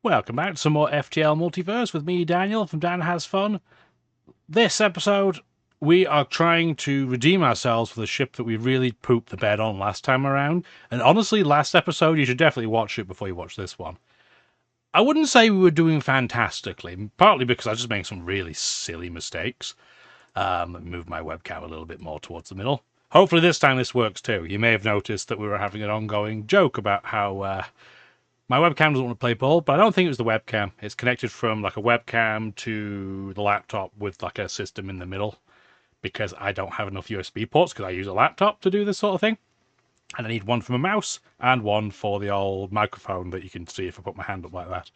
Welcome back to some more FTL Multiverse with me, Daniel, from Dan Has Fun. This episode, we are trying to redeem ourselves for the ship that we really pooped the bed on last time around. And honestly, last episode, you should definitely watch it before you watch this one. I wouldn't say we were doing fantastically, partly because I just made some really silly mistakes. Let me move my webcam a little bit more towards the middle. Hopefully this time this works too. You may have noticed that we were having an ongoing joke about how my webcam doesn't want to play ball, but I don't think it was the webcam. It's connected from like a webcam to the laptop with like a system in the middle because I don't have enough USB ports because I use a laptop to do this sort of thing. And I need one from a mouse and one for the old microphone that you can see if I put my hand up like that.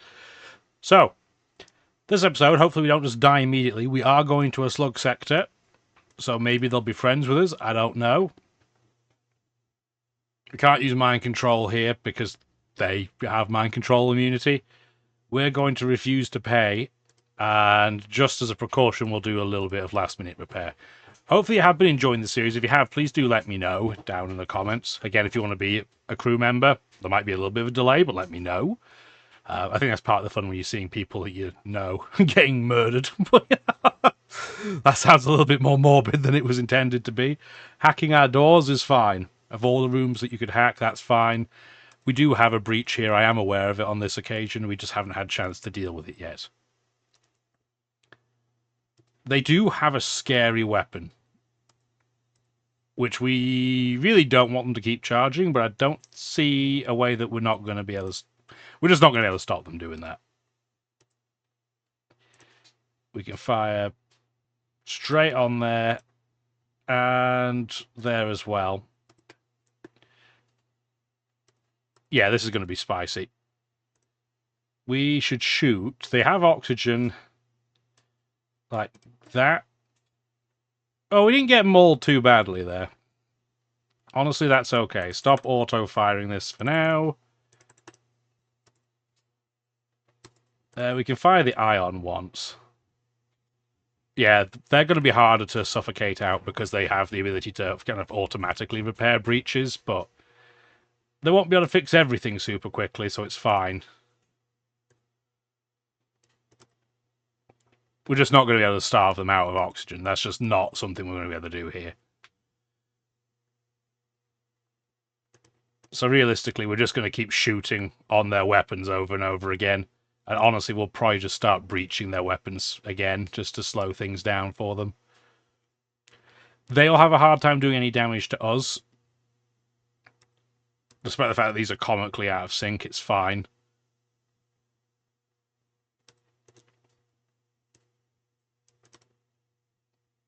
So, this episode, hopefully we don't just die immediately. We are going to a slug sector, so maybe they'll be friends with us. I don't know. We can't use mind control here because they have mind control immunity. We're going to refuse to pay, and just as a precaution, we'll do a little bit of last-minute repair. Hopefully you have been enjoying the series. If you have, please do let me know down in the comments. Again, if you want to be a crew member, there might be a little bit of a delay, but let me know. I think that's part of the fun when you're seeing people that you know getting murdered. That sounds a little bit more morbid than it was intended to be. Hacking our doors is fine. Of all the rooms that you could hack, that's fine. We do have a breach here. I am aware of it on this occasion. We just haven't had a chance to deal with it yet. They do have a scary weapon, which we really don't want them to keep charging, but I don't see a way that we're not going to be able to... We're just not going to be able to stop them doing that. We can fire straight on there and there as well. Yeah, this is going to be spicy. We should shoot. They have oxygen like that. Oh, we didn't get mauled too badly there. Honestly, that's okay. Stop auto-firing this for now. We can fire the ion once. Yeah, they're going to be harder to suffocate out because they have the ability to kind of automatically repair breaches, but they won't be able to fix everything super quickly, so it's fine. We're just not going to be able to starve them out of oxygen. That's just not something we're going to be able to do here. So realistically, we're just going to keep shooting on their weapons over and over again. And honestly, we'll probably just start breaching their weapons again, just to slow things down for them. They'll have a hard time doing any damage to us. Despite the fact that these are comically out of sync, it's fine.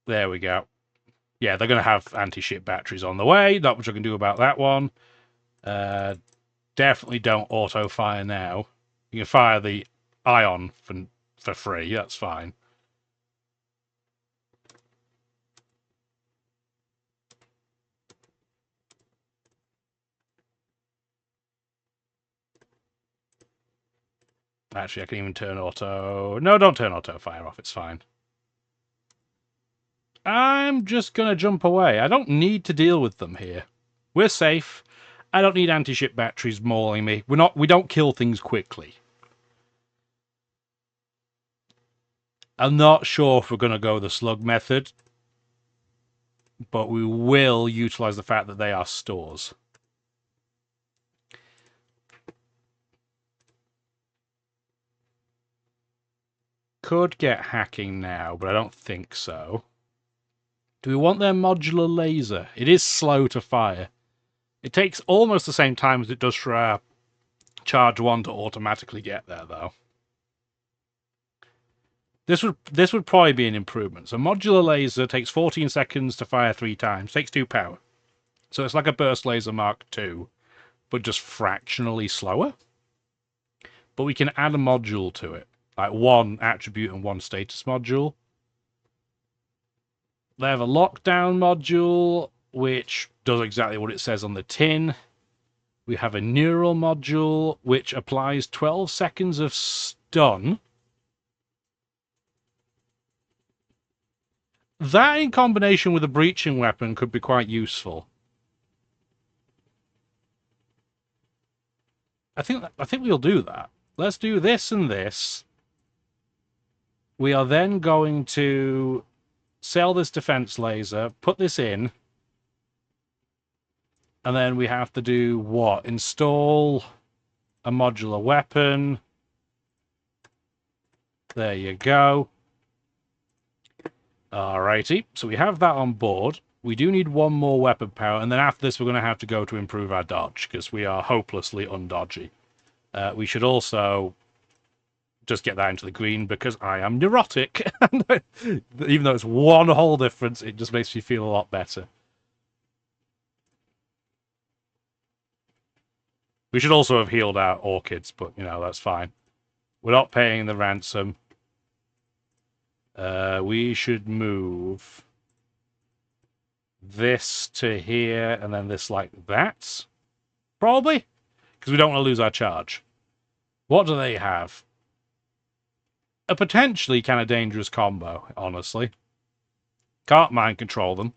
There we go. Yeah, they're going to have anti-ship batteries on the way. Not much I can do about that one. Definitely don't auto-fire now. You can fire the ion for free. That's fine. Actually, I can even turn auto... No, don't turn auto-fire off. It's fine. I'm just going to jump away. I don't need to deal with them here. We're safe. I don't need anti-ship batteries mauling me. We don't kill things quickly. I'm not sure if we're going to go the slug method, but we will utilize the fact that they are stores. Could get hacking now, but I don't think so. Do we want their modular laser? It is slow to fire. It takes almost the same time as it does for our charge 1 to automatically get there, though. This would probably be an improvement. So modular laser takes 14 seconds to fire 3 times. Takes 2 power. So it's like a burst laser Mark II, but just fractionally slower. But we can add a module to it. Like 1 attribute and 1 status module. They have a lockdown module, which does exactly what it says on the tin. We have a neural module, which applies 12 seconds of stun. That in combination with a breaching weapon could be quite useful. I think we'll do that. let's do this and this. We are then going to sell this defense laser, put this in, and then we have to do what? Install a modular weapon. There you go. Alrighty, so we have that on board. We do need one more weapon power, and then after this we're going to have to go to improve our dodge, because we are hopelessly undodgy. We should also just get that into the green, because I am neurotic. Even though it's one whole difference, it just makes me feel a lot better. We should also have healed our orchids, but, you know, that's fine. We're not paying the ransom. We should move this to here, and then this like that. Probably. Because we don't want to lose our charge. What do they have? A potentially kind of dangerous combo, honestly. Can't mind control them.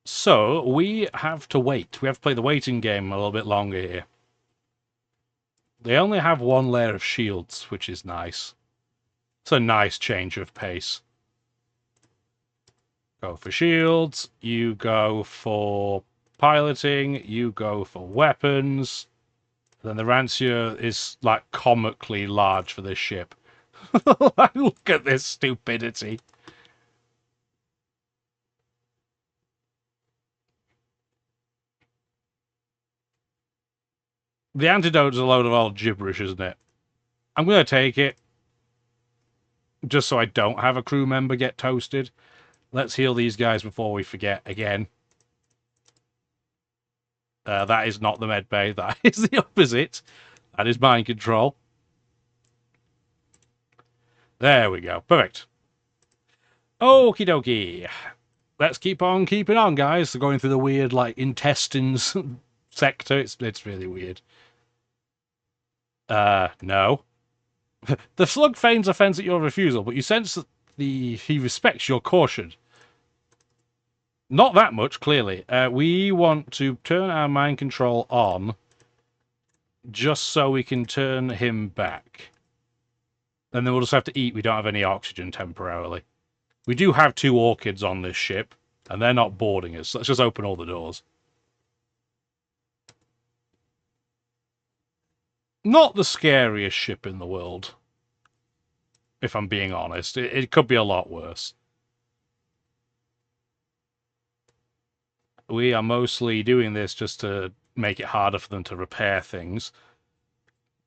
So, we have to wait. We have to play the waiting game a little bit longer here. They only have one layer of shields, which is nice. It's a nice change of pace. Go for shields. You go for piloting. You go for weapons. Then the Rancier is, like, comically large for this ship. Look at this stupidity. The antidote is a load of old gibberish, isn't it? I'm going to take it. Just so I don't have a crew member get toasted. Let's heal these guys before we forget again. That is not the med bay. That is the opposite. That is mind control. There we go. Perfect. Okie dokie. Let's keep on keeping on, guys. They're going through the weird, like, intestines sector. It's really weird. No. The slug feigns offense at your refusal, but you sense that he respects your caution. Not that much, clearly. We want to turn our mind control on just so we can turn him back. And then we'll just have to eat. We don't have any oxygen temporarily. We do have 2 orchids on this ship, and they're not boarding us. Let's just open all the doors. Not the scariest ship in the world, if I'm being honest. It could be a lot worse. We are mostly doing this just to make it harder for them to repair things.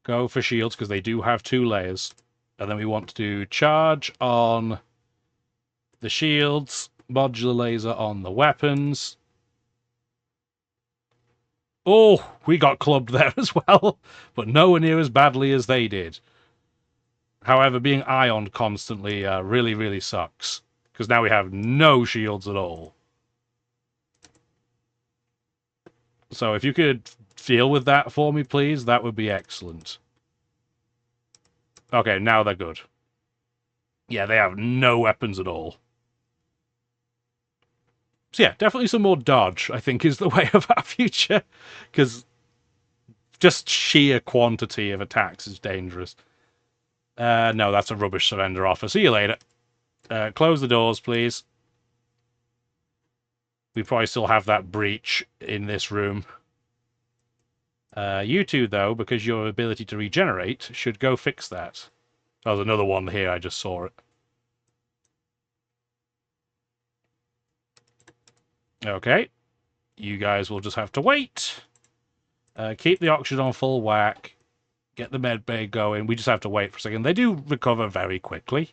Go for shields, because they do have 2 layers. And then we want to charge on the shields, modular laser on the weapons. Oh, we got clubbed there as well, but nowhere near as badly as they did. However, being ioned constantly really, really sucks, because now we have no shields at all. So if you could deal with that for me, please, that would be excellent. Okay, now they're good. Yeah, they have no weapons at all. So yeah, definitely some more dodge, I think, is the way of our future, because just sheer quantity of attacks is dangerous. No, that's a rubbish surrender offer. See you later. Close the doors, please. We probably still have that breach in this room. You two, though, because your ability to regenerate, should go fix that. There's another one here, I just saw it. Okay. You guys will just have to wait. Keep the oxygen on full whack. Get the med bay going. We just have to wait for a second. They do recover very quickly.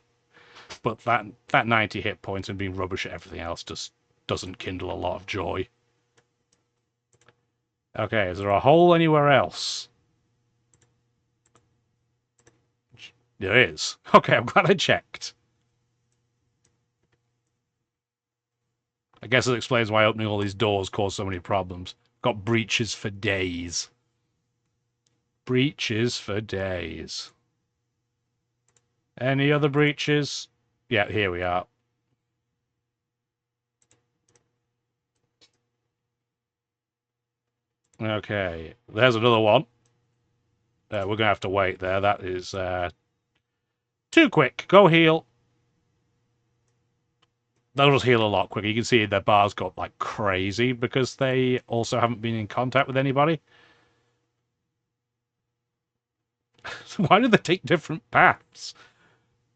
But that 90 hit points and being rubbish at everything else just doesn't kindle a lot of joy. Okay, is there a hole anywhere else? There is. Okay, I'm glad I checked. I guess it explains why opening all these doors caused so many problems. Got breaches for days. Breaches for days. Any other breaches? Yeah, here we are. Okay, there's another one. We're going to have to wait there. That is too quick. Go heal. They'll just heal a lot quicker. You can see their bars got like crazy because they also haven't been in contact with anybody. Why do they take different paths?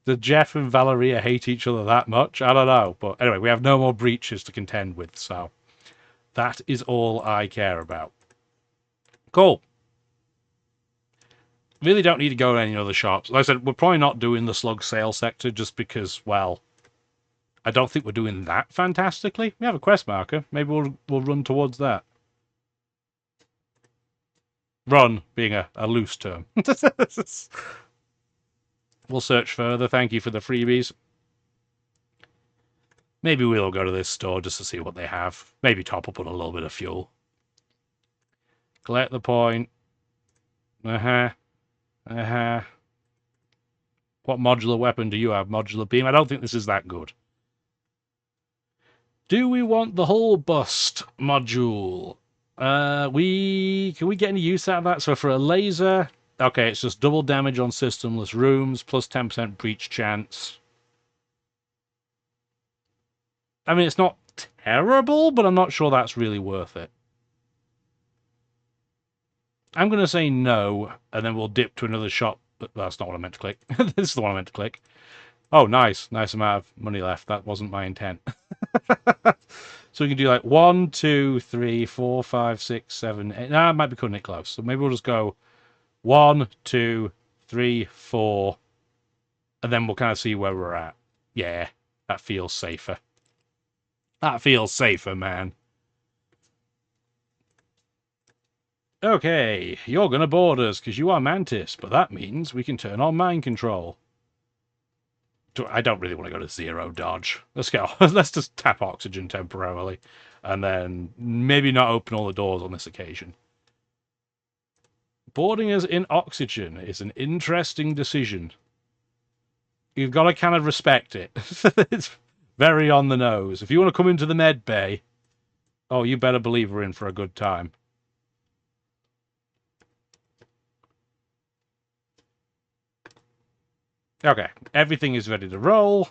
Did Jeff and Valeria hate each other that much? I don't know. But anyway, we have no more breaches to contend with, so that is all I care about. Cool. Really don't need to go to any other shops. Like I said, we're probably not doing the slug sale sector just because, well, I don't think we're doing that fantastically. We have a quest marker. Maybe we'll run towards that. Run being a loose term. We'll search further. Thank you for the freebies. Maybe we'll go to this store just to see what they have. Maybe top up on a little bit of fuel. Collect the point. Uh-huh. Uh-huh. What modular weapon do you have? Modular beam? I don't think this is that good. Do we want the hull bust module? Can we get any use out of that? So for a laser, okay, it's just double damage on systemless rooms, plus 10% breach chance. I mean, it's not terrible, but I'm not sure that's really worth it. I'm going to say no, and then we'll dip to another shop. But that's not what I meant to click. This is the one I meant to click. Oh, nice. Nice amount of money left. That wasn't my intent. So we can do like 1, 2, 3, 4, 5, 6, 7, 8. Nah, I might be cutting it close. So maybe we'll just go 1, 2, 3, 4. And then we'll kind of see where we're at. Yeah, that feels safer. That feels safer, man. Okay, you're going to board us because you are Mantis, but that means we can turn on mind control. I don't really want to go to 0 dodge. Let's go. Let's just tap oxygen temporarily and then maybe not open all the doors on this occasion. Boarding us in oxygen is an interesting decision. You've got to kind of respect it. It's very on the nose. If you want to come into the med bay, oh, you better believe we're in for a good time. Okay, everything is ready to roll.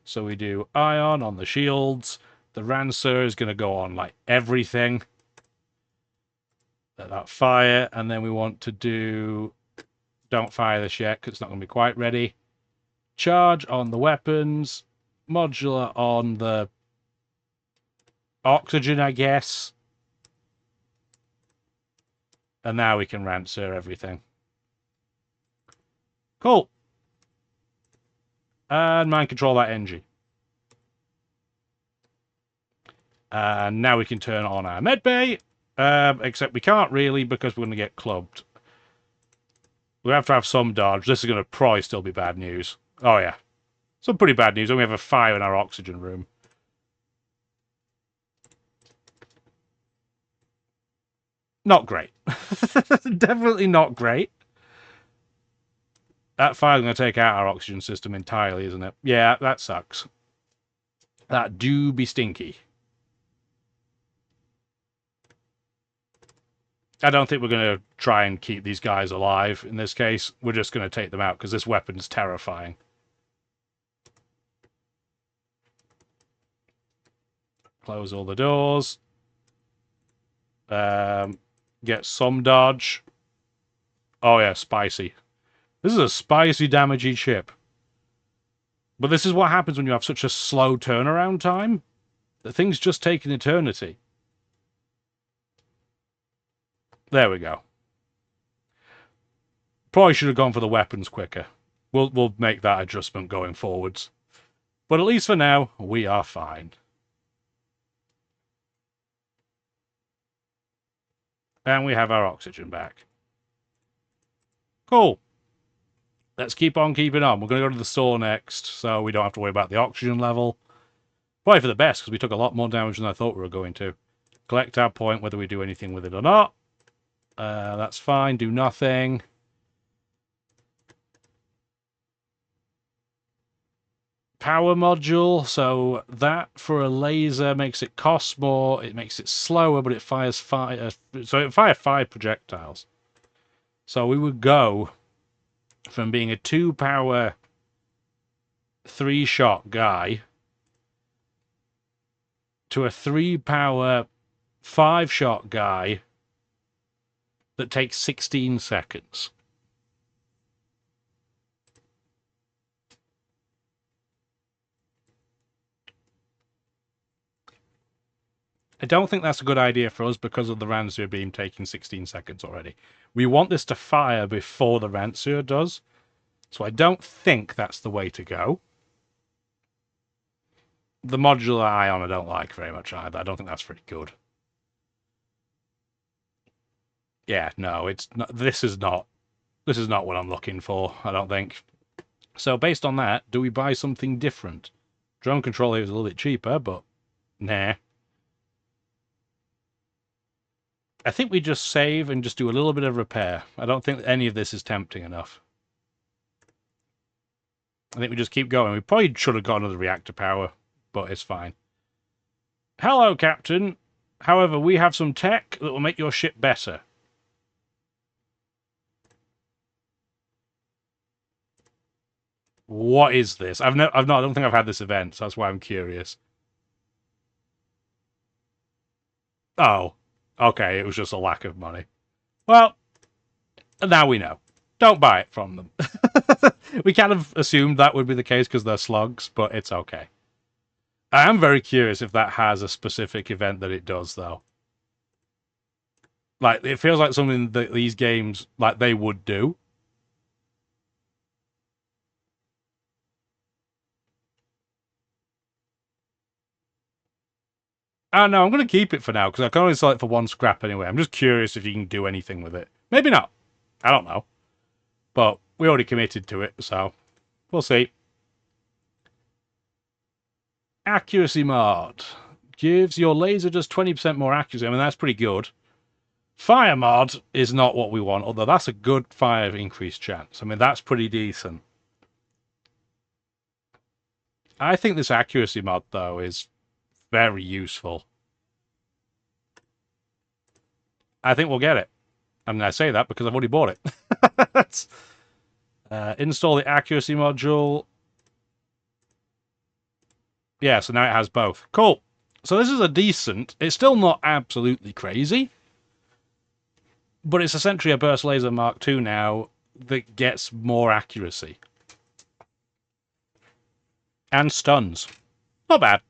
So we do ion on the shields. The Rancer is going to go on like everything. Let that fire. And then we want to do... Don't fire this yet because it's not going to be quite ready. Charge on the weapons. Modular on the oxygen, I guess. And now we can Rancer everything. Cool. And mind control that NG. And now we can turn on our medbay. Except we can't really because we're going to get clubbed. We have to have some dodge. This is going to probably still be bad news. Oh, yeah. Some pretty bad news. And we have a fire in our oxygen room. Not great. Definitely not great. That fire's going to take out our oxygen system entirely, isn't it? Yeah, that sucks. That do be stinky. I don't think we're going to try and keep these guys alive in this case. We're just going to take them out because this weapon's terrifying. Close all the doors. Get some dodge. Oh yeah, spicy. This is a spicy, damagey ship. But this is what happens when you have such a slow turnaround time. That things just take an eternity. There we go. Probably should have gone for the weapons quicker. We'll make that adjustment going forwards. But at least for now, we are fine. And we have our oxygen back. Cool. Let's keep on keeping on. We're going to go to the store next, so we don't have to worry about the oxygen level. Probably for the best, because we took a lot more damage than I thought we were going to. Collect our point, whether we do anything with it or not. That's fine. Do nothing. Power module. So that for a laser makes it cost more. It makes it slower, but it fires 5. So it fires 5 projectiles. So we would go from being a 2-power, 3-shot guy to a 3-power, 5-shot guy that takes 16 seconds. I don't think that's a good idea for us because of the Ranzir beam taking 16 seconds already. We want this to fire before the Ranzir does, so I don't think that's the way to go. The modular ion I don't like very much either. I don't think that's very good. Yeah, no, it's not. This is not what I'm looking for, I don't think. So based on that, do we buy something different? Drone controller is a little bit cheaper, but nah. I think we just save and just do a little bit of repair. I don't think any of this is tempting enough. I think we just keep going. We probably should have got another reactor power, but it's fine. Hello, Captain. However, we have some tech that will make your ship better. What is this? I don't think I've had this event, so that's why I'm curious. Oh, okay, it was just a lack of money. Well, now we know. Don't buy it from them. We kind of assumed that would be the case because they're slugs, but it's okay. I am very curious if that has a specific event that it does, though. Like, it feels like something that these games, like, they would do. Oh, no, I'm going to keep it for now, because I can only sell it for 1 scrap anyway. I'm just curious if you can do anything with it. Maybe not. I don't know. But we already committed to it, so we'll see. Accuracy mod. Gives your laser just 20% more accuracy. I mean, that's pretty good. Fire mod is not what we want, although that's a good fire increase chance. I mean, that's pretty decent. I think this accuracy mod, though, is very useful. I think we'll get it. I mean, I say that because I've already bought it. Install the accuracy module. Yeah, so now it has both. Cool. So this is a decent... It's still not absolutely crazy, but it's essentially a burst laser Mark II now that gets more accuracy. And stuns. Not bad.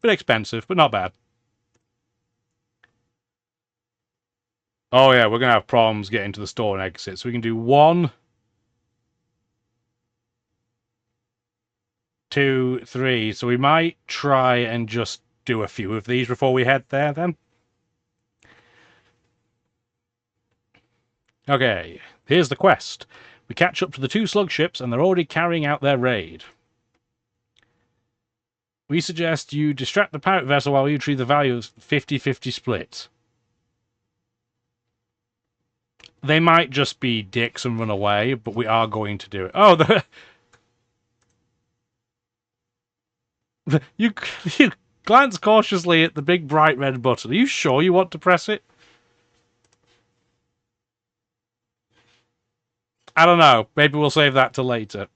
Bit expensive, but not bad. Oh yeah, we're going to have problems getting to the store and exit. So we can do 1, 2, 3. So we might try and just do a few of these before we head there then. Okay, here's the quest. We catch up to the 2 slug ships and they're already carrying out their raid. We suggest you distract the pirate vessel while we retrieve the value of 50-50 split. They might just be dicks and run away, but we are going to do it. Oh, you glance cautiously at the big bright red button. Are you sure you want to press it? I don't know. Maybe we'll save that to later.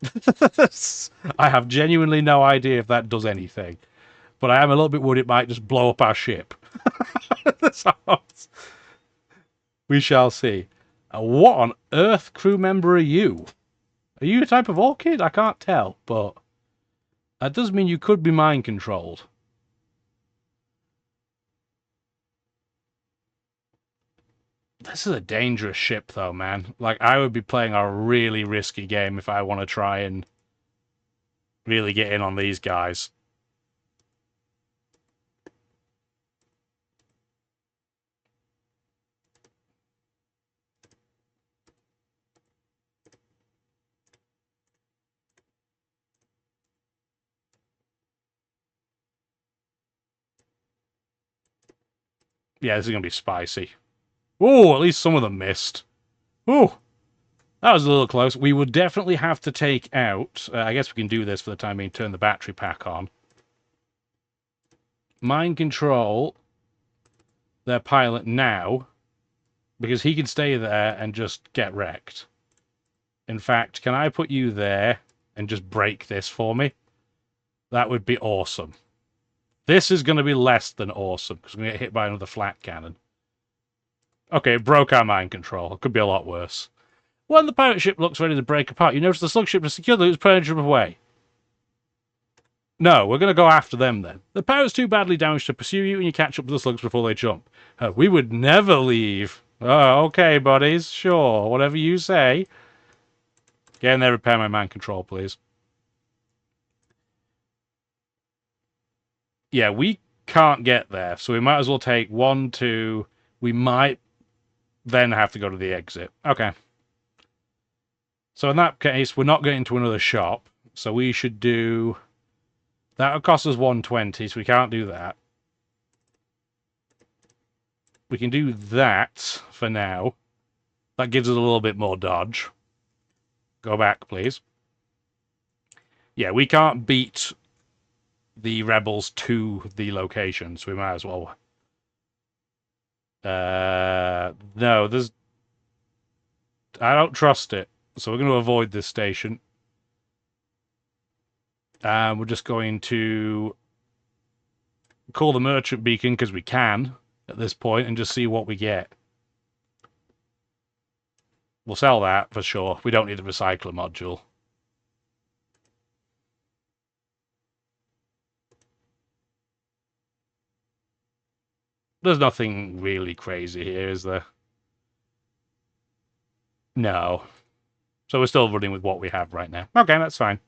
I have genuinely no idea if that does anything. But I am a little bit worried it might just blow up our ship. So, we shall see. What on earth crew member are you? Are you a type of orchid? I can't tell, but that does mean you could be mind controlled. This is a dangerous ship, though, man. Like, I would be playing a really risky game if I want to try and really get in on these guys. Yeah, this is going to be spicy. Ooh, at least some of them missed. Ooh, that was a little close. We would definitely have to take out... I guess we can do this for the time being, turn the battery pack on. Mind control their pilot now, Because he can stay there and just get wrecked. In fact, can I put you there and just break this for me? That would be awesome. This is going to be less than awesome, because we're going to get hit by another flat cannon. Okay, it broke our mind control. It could be a lot worse. When the pirate ship looks ready to break apart, you notice the slug ship has secured the pirate ship away. No, we're going to go after them then. The pirate's too badly damaged to pursue you, and you catch up with the slugs before they jump. We would never leave. Oh, okay, buddies. Sure, whatever you say. Get in there, repair my mind control, please. Yeah, we can't get there, so we might as well take 1, 2. We might then have to go to the exit. Okay. So in that case, we're not getting to another shop, so we should do... That would cost us 120, so we can't do that. We can do that for now. That gives us a little bit more dodge. Go back, please. Yeah, we can't beat the rebels to the location, so we might as well. No, there's... I don't trust it, so we're going to avoid this station. We're just going to call the merchant beacon, because we can at this point, and just see what we get. We'll sell that for sure. We don't need the recycler module. There's nothing really crazy here, is there? No. So we're still running with what we have right now. Okay, that's fine.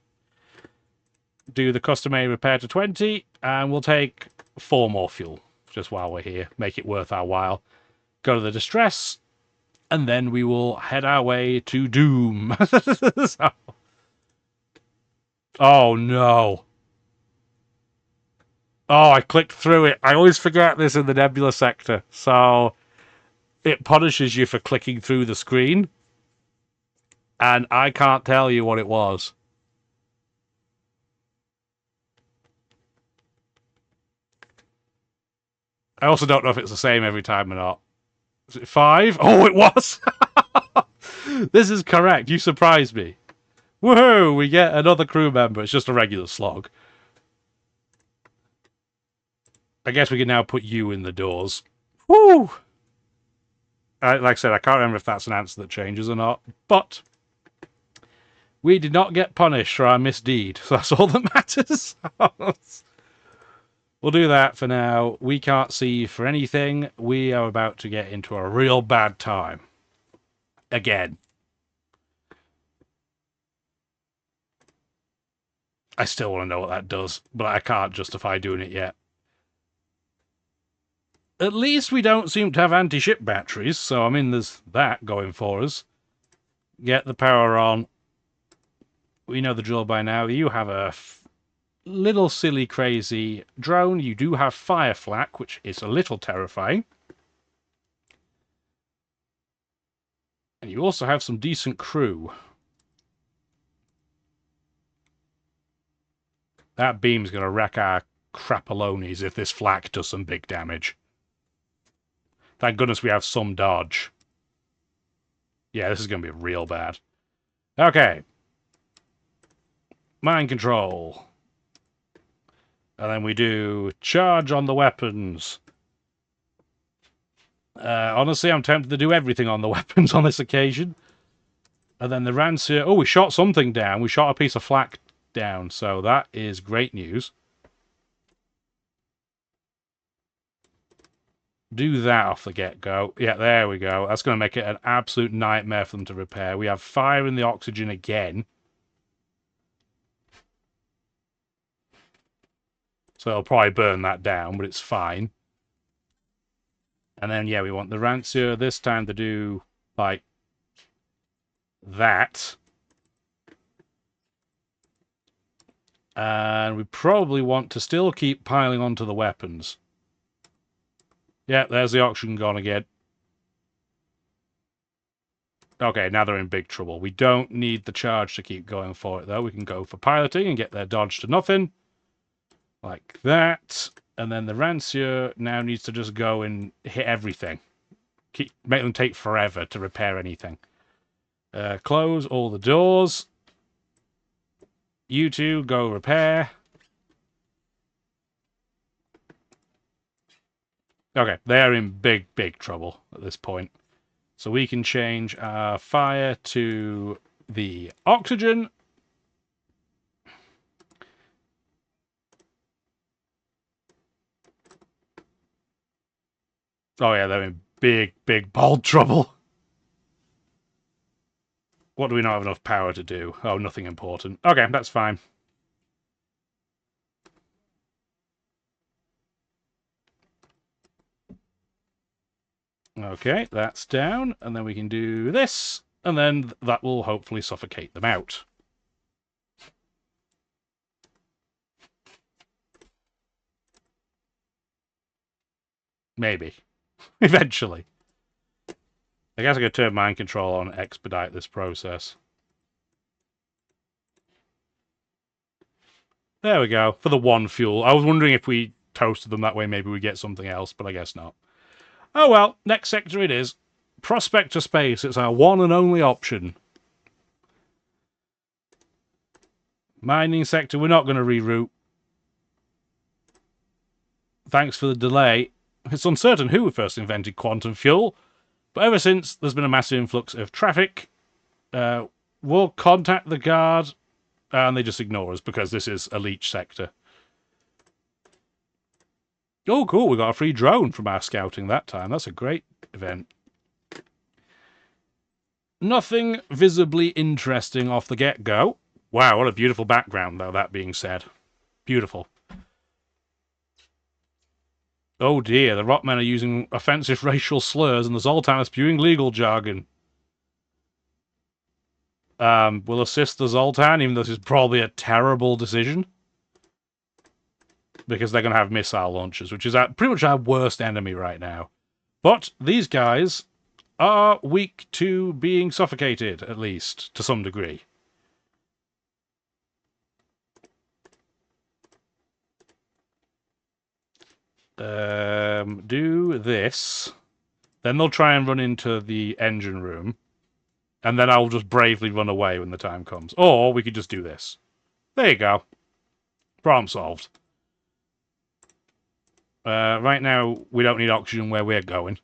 Do the customary repair to 20, and we'll take 4 more fuel just while we're here. Make it worth our while. Go to the distress, and then we will head our way to doom. So... Oh, no. Oh, I clicked through it. I always forget this in the Nebula sector. So it punishes you for clicking through the screen. And I can't tell you what it was. I also don't know if it's the same every time or not. Is it 5? Oh, it was! This is correct. You surprised me. Woohoo! We get another crew member. It's just a regular slog. I guess we can now put you in the doors. Woo! Like I said, I can't remember if that's an answer that changes or not. But we did not get punished for our misdeed. So that's all that matters. We'll do that for now. We can't see for anything. We are about to get into a real bad time. Again. I still want to know what that does, but I can't justify doing it yet. At least we don't seem to have anti-ship batteries, so I mean there's that going for us. Get the power on. We know the drill by now. You have a little silly crazy drone. You do have fire flak, which is a little terrifying. And you also have some decent crew. That beam's going to wreck our crapalonis if this flak does some big damage. Thank goodness we have some dodge. Yeah, this is going to be real bad. Okay. Mind control. And then we do charge on the weapons. Honestly, I'm tempted to do everything on the weapons on this occasion. And then the Rancier... Oh, we shot something down. We shot a piece of flak down. So that is great news. Do that off the get-go. Yeah, there we go. That's going to make it an absolute nightmare for them to repair. We have fire in the oxygen again. So it'll probably burn that down, but it's fine. And then, yeah, we want the Rancier this time to do, like, that. And we probably want to still keep piling onto the weapons. Yeah, there's the oxygen gone again. Okay, now they're in big trouble. We don't need the charge to keep going for it, though. We can go for piloting and get their dodge to nothing. Like that. And then the Rancier now needs to just go and hit everything. make them take forever to repair anything. Close all the doors. You two go repair. Okay, they're in big, big trouble at this point. So we can change our fire to the oxygen. Oh yeah, they're in big, big, bold trouble. What do we not have enough power to do? Oh, nothing important. Okay, that's fine. Okay, that's down, and then we can do this, and then that will hopefully suffocate them out. Maybe. Eventually. I guess I could turn mind control on, expedite this process. There we go, for the one fuel. I was wondering if we toasted them that way, maybe we get something else, but I guess not. Oh well, next sector it is. Prospector space, it's our one and only option. Mining sector, we're not going to reroute. Thanks for the delay. It's uncertain who first invented quantum fuel, but ever since, there's been a massive influx of traffic. We'll contact the guard, and they just ignore us because this is a leech sector. Oh, cool, we got a free drone from our scouting that time. That's a great event. Nothing visibly interesting off the get-go. Wow, what a beautiful background, though, that being said. Beautiful. Oh dear, the Rockmen are using offensive racial slurs and the Zoltan are spewing legal jargon. We'll assist the Zoltan, even though this is probably a terrible decision. Because they're going to have missile launchers, which is pretty much our worst enemy right now. But these guys are weak to being suffocated, at least, to some degree. Do this. Then they'll try and run into the engine room. And then I'll just bravely run away when the time comes. Or we could just do this. There you go. Problem solved. Right now, we don't need oxygen where we're going.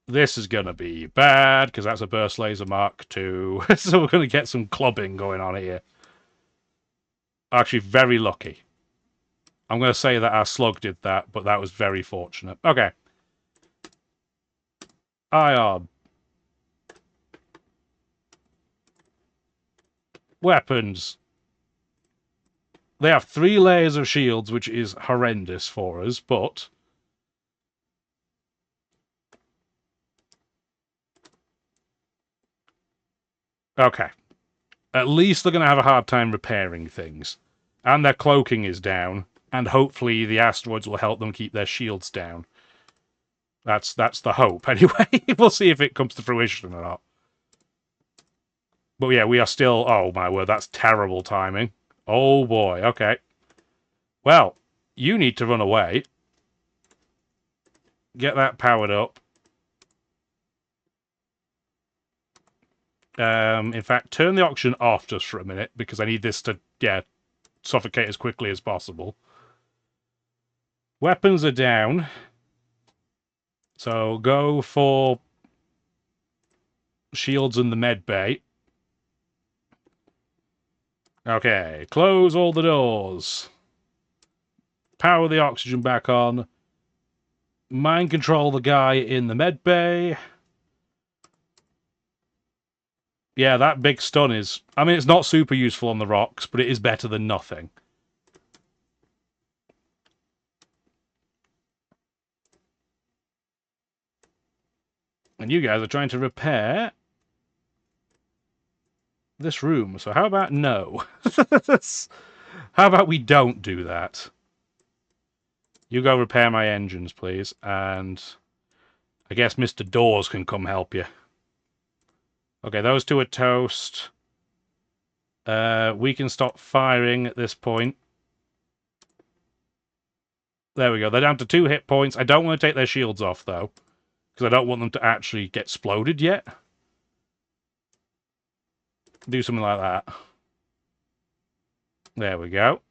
This is going to be bad, because that's a burst laser Mark II. So we're going to get some clubbing going on here. Actually, very lucky. I'm going to say that our slug did that, but that was very fortunate. Okay. Ion. Weapons. They have 3 layers of shields, which is horrendous for us, but... Okay. At least they're going to have a hard time repairing things. And their cloaking is down, and hopefully the asteroids will help them keep their shields down. That's the hope, anyway. We'll see if it comes to fruition or not. But yeah, we are still... Oh, my word, that's terrible timing. Oh, boy, okay. Well, you need to run away. Get that powered up. In fact, turn the oxygen off just for a minute, because I need this to, yeah, suffocate as quickly as possible. Weapons are down. So go for shields in the med bay. Okay, close all the doors. Power the oxygen back on. Mind control the guy in the med bay. Yeah, that big stun is... I mean, it's not super useful on the rocks, but it is better than nothing. And you guys are trying to repair this room. So how about no? How about we don't do that? You go repair my engines, please. And I guess Mr. Doors can come help you. Okay, those two are toast. We can stop firing at this point. There we go. They're down to 2 hit points. I don't want to take their shields off, though, because I don't want them to actually get exploded yet. Do something like that. There we go.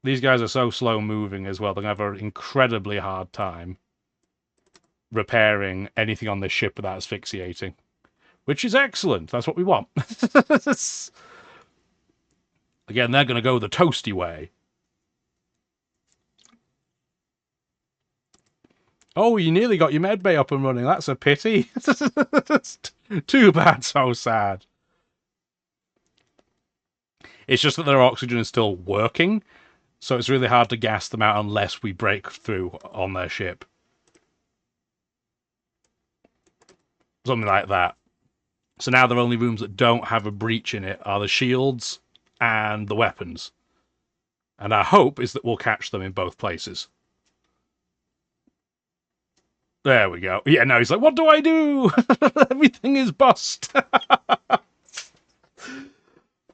These guys are so slow moving as well. They're going to have an incredibly hard time repairing anything on this ship without asphyxiating. Which is excellent. That's what we want. Again, they're going to go the toasty way. Oh, you nearly got your medbay up and running. That's a pity. Too bad, so sad. It's just that their oxygen is still working, so it's really hard to gas them out unless we break through on their ship. Something like that. So now the only rooms that don't have a breach in it are the shields and the weapons. And our hope is that we'll catch them in both places. There we go. Yeah, now he's like, what do I do? Everything is bust.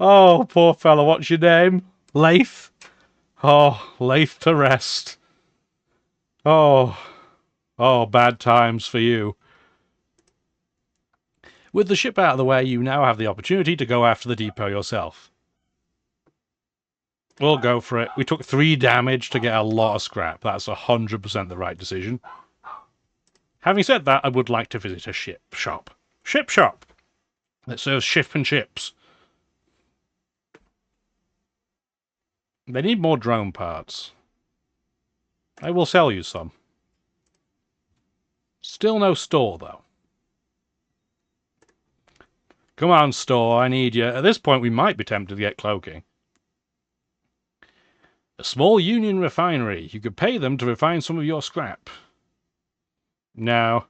Oh, poor fella. What's your name? Leif? Oh, Leif to rest. Oh, bad times for you. With the ship out of the way, you now have the opportunity to go after the depot yourself. We'll go for it. We took 3 damage to get a lot of scrap. That's 100% the right decision. Having said that, I would like to visit a ship shop. Ship shop! That serves ship and chips. They need more drone parts. I will sell you some. Still no store, though. Come on, store, I need you. At this point, we might be tempted to get cloaking. A small union refinery. You could pay them to refine some of your scrap. No.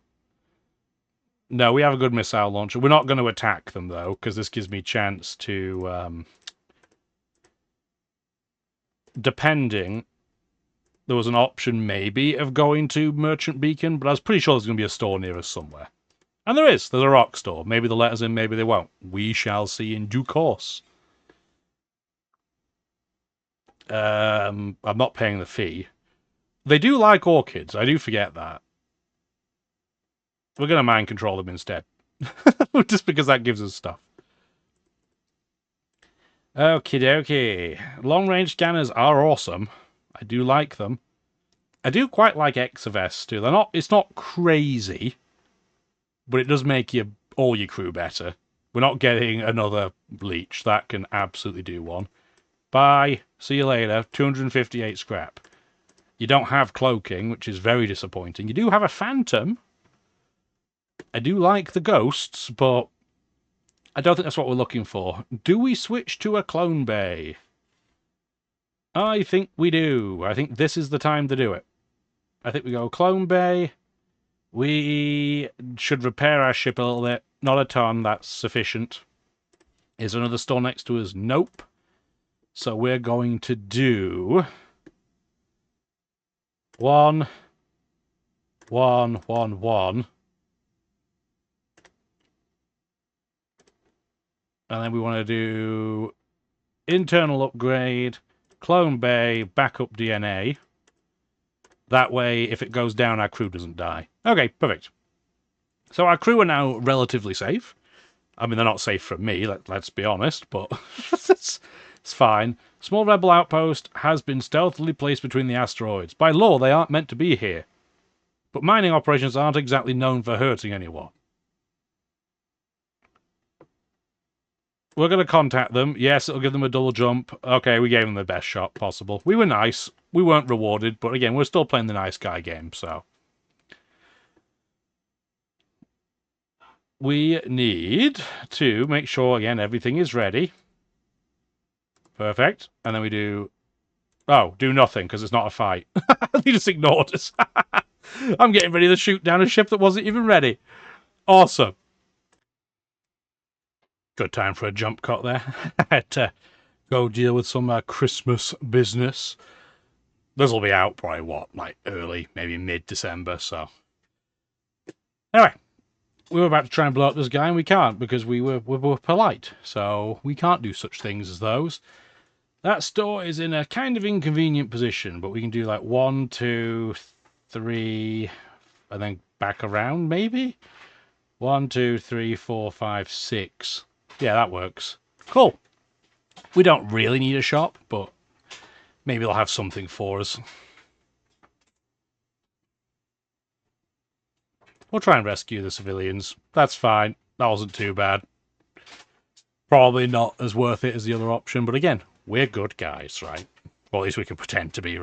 No, we have a good missile launcher. We're not going to attack them, though, because this gives me a chance to... depending... There was an option, maybe, of going to Merchant Beacon, but I was pretty sure there's going to be a store near us somewhere. And there is. There's a rock store. Maybe they'll let us in, maybe they won't. We shall see in due course. I'm not paying the fee. They do like orchids. I do forget that. We're going to mind control them instead. Just because that gives us stuff. Okie dokie. Long-range scanners are awesome. I do like them. I do quite like XFS too. They're not. It's not crazy, but it does make all your crew better. We're not getting another leech. That can absolutely do one. Bye. See you later. 258 scrap. You don't have cloaking, which is very disappointing. You do have a phantom. I do like the ghosts, but I don't think that's what we're looking for. Do we switch to a clone bay? I think we do. I think this is the time to do it. I think we go clone bay. We should repair our ship a little bit. Not a ton, that's sufficient. Is there another store next to us? Nope. So we're going to do... 1, 1, 1, 1. And then we want to do internal upgrade, clone bay, backup DNA. That way, if it goes down, our crew doesn't die. Okay, perfect. So our crew are now relatively safe. I mean, they're not safe from me, let's be honest, but it's fine. Small rebel outpost has been stealthily placed between the asteroids. By law, they aren't meant to be here. But mining operations aren't exactly known for hurting anyone. We're going to contact them. Yes, it'll give them a double jump. Okay, we gave them the best shot possible. We were nice. We weren't rewarded, but again, we're still playing the nice guy game, so... We need to make sure, again, everything is ready. Perfect. And then we do... Oh, do nothing, because it's not a fight. They just ignored us. I'm getting ready to shoot down a ship that wasn't even ready. Awesome. Good time for a jump cut there. I had to go deal with some Christmas business. This will be out probably, what, like early, maybe mid-December, so... Anyway, we were about to try and blow up this guy, and we can't, because we were polite. So we can't do such things as those. That store is in a kind of inconvenient position, but we can do like 1, 2, 3, and then back around, maybe? 1, 2, 3, 4, 5, 6. Yeah, that works. Cool. We don't really need a shop, but maybe they'll have something for us. We'll try and rescue the civilians. That's fine. That wasn't too bad. Probably not as worth it as the other option, but again, we're good guys, right? Well, at least we can pretend to be.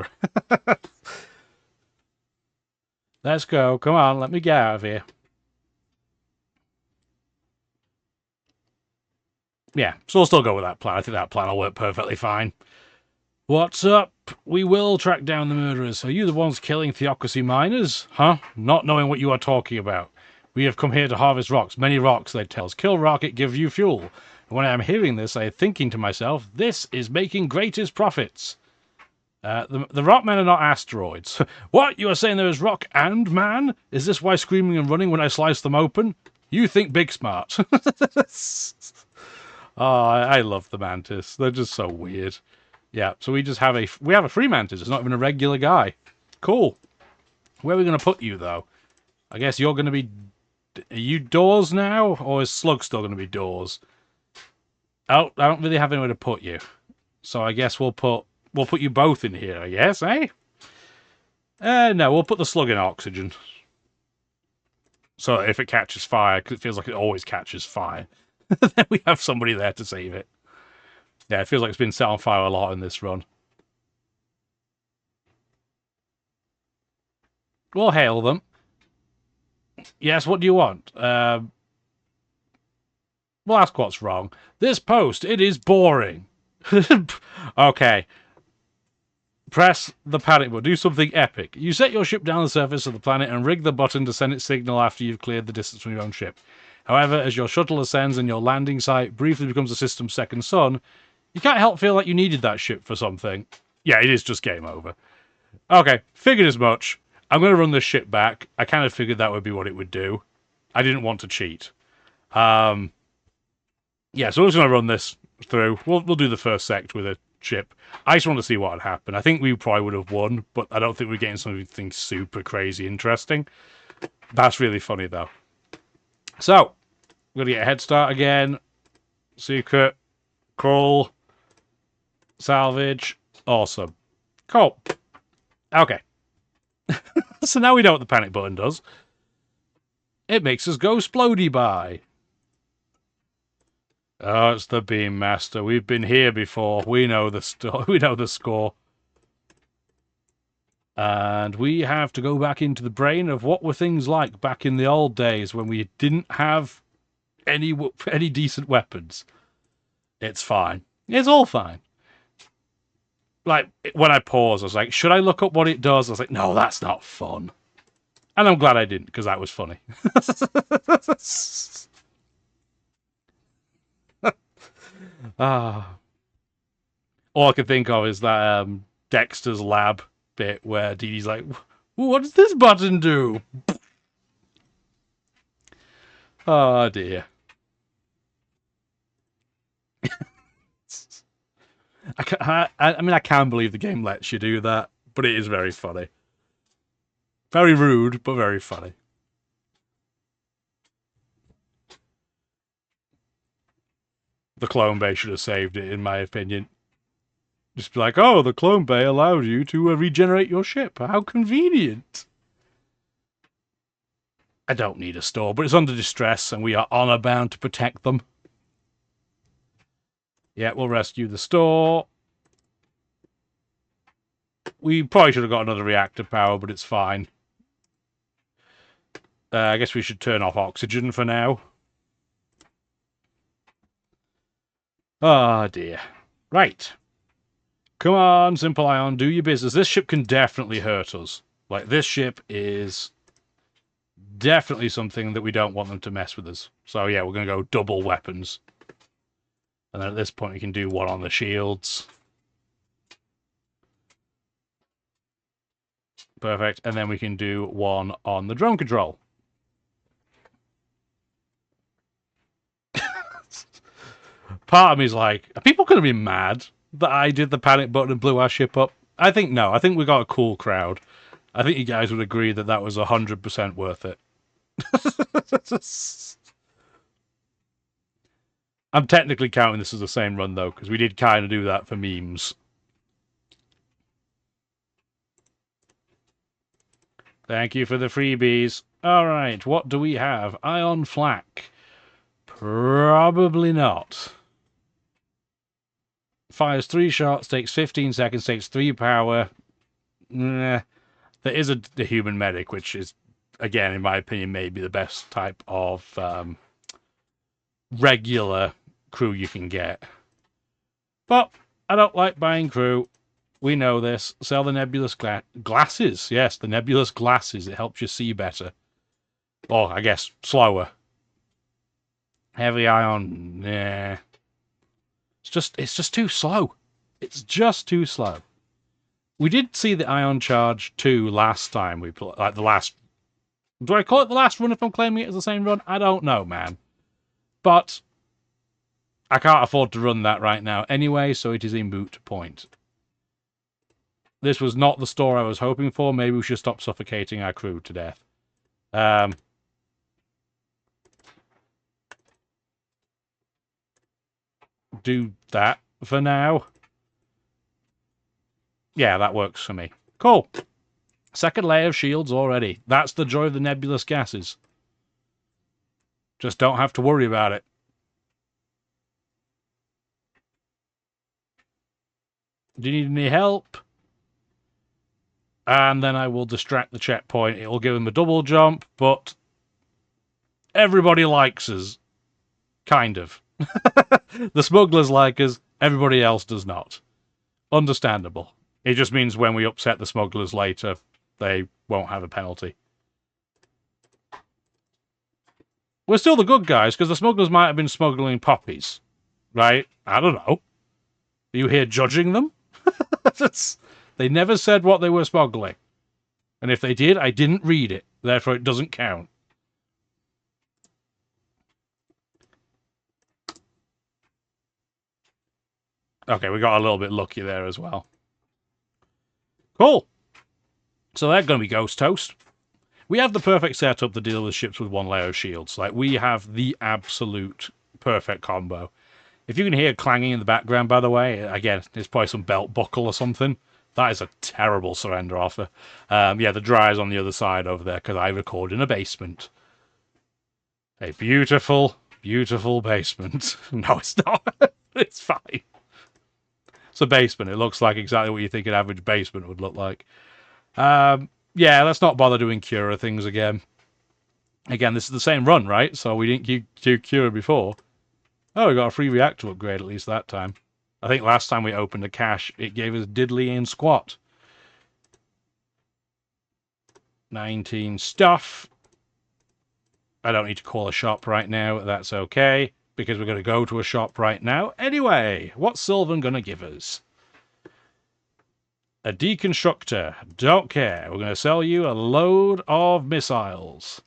Let's go. Come on, let me get out of here. Yeah, so we'll still go with that plan. I think that plan will work perfectly fine. What's up? We will track down the murderers. Are you the ones killing Theocracy miners? Huh? Not knowing what you are talking about. We have come here to harvest rocks. Many rocks, they tell us. Kill rocket, give you fuel. And when I am hearing this, I am thinking to myself, this is making greatest profits. The rock men are not asteroids. What? You are saying there is rock and man? Is this why screaming and running when I slice them open? You think big smart. Oh, I love the mantis. They're just so weird. Yeah, so we have a free mantis. It's not even a regular guy. Cool. Where are we going to put you, though? I guess you're going to be... Are you doors now? Or is Slug still going to be doors? I don't really have anywhere to put you. So I guess we'll put you both in here, I guess, eh? No, we'll put the Slug in oxygen. So if it catches fire, because it feels like it always catches fire, then we have somebody there to save it. Yeah, it feels like it's been set on fire a lot in this run. We'll hail them. Yes, what do you want? We'll ask what's wrong. This post, it is boring. Okay. Press the panic button. Do something epic. You set your ship down the surface of the planet and rig the button to send its signal after you've cleared the distance from your own ship. However, as your shuttle ascends and your landing site briefly becomes the system's second sun, you can't help feel like you needed that ship for something. Yeah, it is just game over. Okay, figured as much. I'm going to run this ship back. I kind of figured that would be what it would do. I didn't want to cheat. Yeah, so we're just going to run this through. We'll do the first sect with a ship. I just want to see what would happen. I think we probably would have won, but I don't think we're getting something super crazy interesting. That's really funny, though. So, we're going to get a head start again. Secret. Crawl. Salvage. Awesome. Cool. Okay. So now we know what the panic button does. It makes us go splody by. Oh, it's the Beam Master. We've been here before. We know the we know the score. And we have to go back into the brain of what were things like back in the old days when we didn't have any decent weapons. It's fine. It's all fine. Like, when I paused, I was like, should I look up what it does? I was like, no, that's not fun. And I'm glad I didn't, because that was funny. Ah. All I can think of is that Dexter's lab bit where Dee Dee's like, what does this button do? Oh, dear. I mean, I can believe the game lets you do that, but it is very funny. Very rude, but very funny. The clone bay should have saved it, in my opinion. Just be like, oh, the clone bay allowed you to regenerate your ship. How convenient. I don't need a store, but it's under distress, and we are honor bound to protect them. Yeah, we'll rescue the store. We probably should have got another reactor power, but it's fine. I guess we should turn off oxygen for now. Oh, dear. Right. Come on, Simple Ion, do your business. This ship can definitely hurt us. Like, this ship is definitely something that we don't want them to mess with us. So, yeah, we're going to go double weapons. And then at this point, we can do one on the shields. Perfect. And then we can do one on the drone control. Part of me is like, are people going to be mad that I did the panic button and blew our ship up? I think no. I think we got a cool crowd. I think you guys would agree that that was 100% worth it. I'm technically counting this as the same run, though, because we did kind of do that for memes. Thank you for the freebies. Alright, what do we have? Ion Flak. Probably not. Fires 3 shots, takes 15 seconds, takes 3 power. Nah. There is a human medic, which is, again, in my opinion, maybe the best type of regular crew you can get. But I don't like buying crew. We know this. Sell the nebulous glasses. Yes, the nebulous glasses. It helps you see better. Or, I guess, slower. Heavy ion. Nah. It's just too slow. It's just too slow. We did see the Ion Charge 2 last time we played. Like the last... Do I call it the last run if I'm claiming it as the same run? I don't know, man. But I can't afford to run that right now anyway, so it is a moot point. This was not the store I was hoping for. Maybe we should stop suffocating our crew to death. Do that for now. Yeah, that works for me. Cool. Second layer of shields already. That's the joy of the nebulous gases. Just don't have to worry about it. Do you need any help? And then I will distract the checkpoint. It'll give him a double jump, but everybody likes us. Kind of. The smugglers like us, everybody else does not. Understandable. It just means when we upset the smugglers later, they won't have a penalty. We're still the good guys, because the smugglers might have been smuggling poppies. Right? I don't know. Are you here judging them? They never said what they were smuggling. And if they did, I didn't read it. Therefore, it doesn't count. Okay, we got a little bit lucky there as well. Cool. So they're going to be Ghost Toast. We have the perfect setup to deal with ships with one layer of shields. Like, we have the absolute perfect combo. If you can hear clanging in the background, by the way, again, it's probably some belt buckle or something. That is a terrible surrender offer. Yeah, the dryer's on the other side over there, because I record in a basement. A beautiful, beautiful basement. No, it's not. It's fine. It's a basement. It looks like exactly what you think an average basement would look like. Yeah, let's not bother doing C.U.R.A things again. Again, this is the same run, right? So we didn't do C.U.R.A before. Oh, we got a free reactor upgrade at least that time. I think last time we opened a cache, it gave us diddly and squat. 19 stuff. I don't need to call a shop right now. That's okay, because we're going to go to a shop right now. Anyway, what's Sylvan going to give us? A deconstructor. Don't care. We're going to sell you a load of missiles.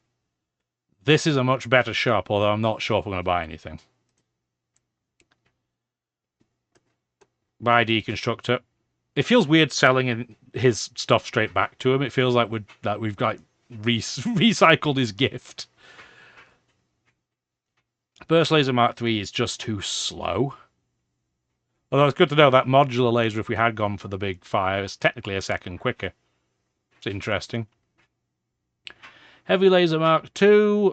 This is a much better shop, although I'm not sure if we're going to buy anything. Buy deconstructor. It feels weird selling his stuff straight back to him. It feels like we've got recycled his gift. Burst Laser Mark III is just too slow. Although it's good to know that modular laser, if we had gone for the big fire, is technically a second quicker. It's interesting. Heavy Laser Mark II.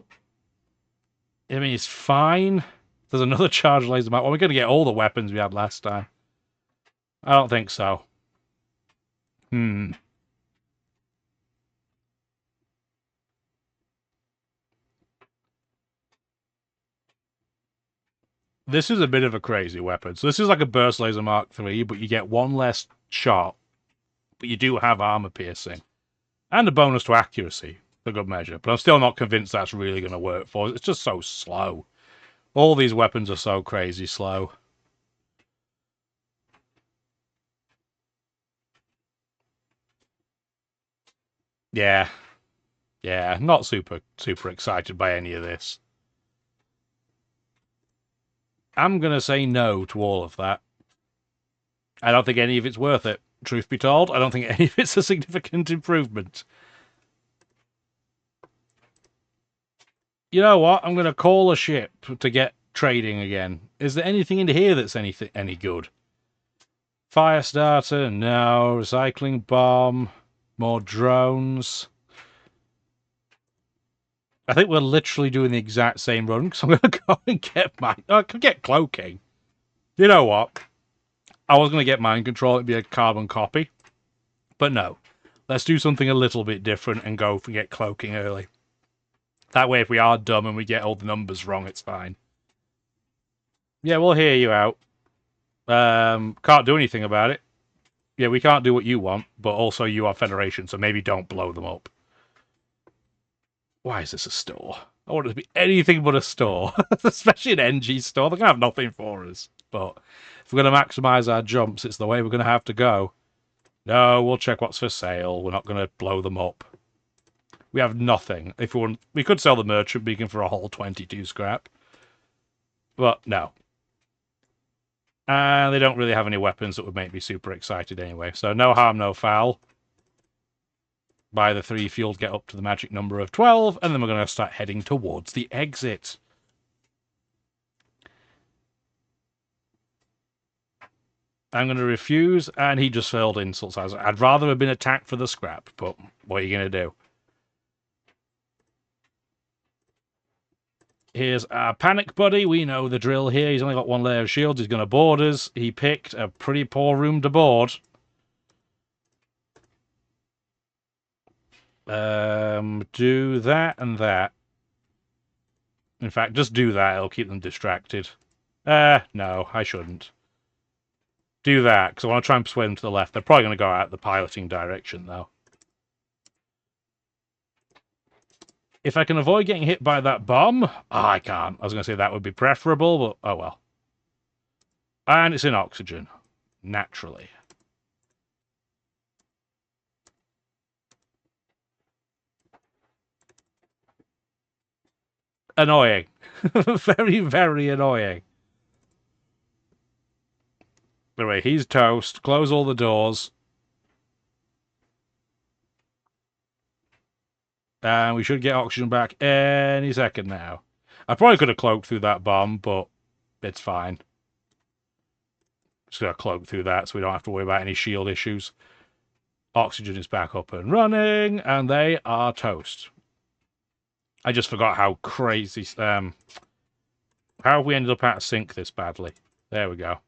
I mean, it's fine. There's another charge laser mark. Well, we're going to get all the weapons we had last time. I don't think so. This is a bit of a crazy weapon. So this is like a Burst Laser Mark III, but you get one less shot. But you do have armor piercing. And a bonus to accuracy, for good measure. But I'm still not convinced that's really going to work for us. It's just so slow. All these weapons are so crazy slow. Yeah. Yeah, not super excited by any of this. I'm going to say no to all of that. I don't think any of it's worth it. Truth be told, I don't think any of it's a significant improvement. You know what? I'm going to call a ship to get trading again. Is there anything in here that's any good? Fire starter? No. Recycling bomb? More drones? I think we're literally doing the exact same run, because I'm going to go and get mine. I could get cloaking. You know what? I was going to get mind control. It'd be a carbon copy. But no. Let's do something a little bit different and go for get cloaking early. That way, if we are dumb and we get all the numbers wrong, it's fine. Yeah, we'll hear you out. Can't do anything about it. Yeah, we can't do what you want, but also you are Federation, so maybe don't blow them up. Why is this a store? I want it to be anything but a store, especially an NG store. They're going to have nothing for us. But if we're going to maximise our jumps, it's the way we're going to have to go. No, we'll check what's for sale. We're not going to blow them up. We have nothing. If we want, we could sell the merchant beacon for a whole 22 scrap. But no. And they don't really have any weapons that would make me super excited anyway. So no harm, no foul. Buy the 3 fuel, get up to the magic number of 12, and then we're going to start heading towards the exit. I'm going to refuse, and he just failed insults. I'd rather have been attacked for the scrap, but what are you going to do? Here's our panic buddy. We know the drill here. He's only got 1 layer of shields. He's going to board us. He picked a pretty poor room to board. Do that and that. In fact, just do that. It'll keep them distracted. No, I shouldn't. Do that, because I want to try and persuade them to the left. They're probably going to go out the piloting direction, though. If I can avoid getting hit by that bomb... Oh, I can't. I was going to say that would be preferable, but oh well. And it's in oxygen. Naturally. Annoying. Very, very annoying. Anyway, he's toast. Close all the doors. And we should get oxygen back any second now. I probably could have cloaked through that bomb, but it's fine. Just going to cloak through that so we don't have to worry about any shield issues. Oxygen is back up and running, and they are toast. I just forgot how crazy... how have we ended up out of sync this badly? There we go.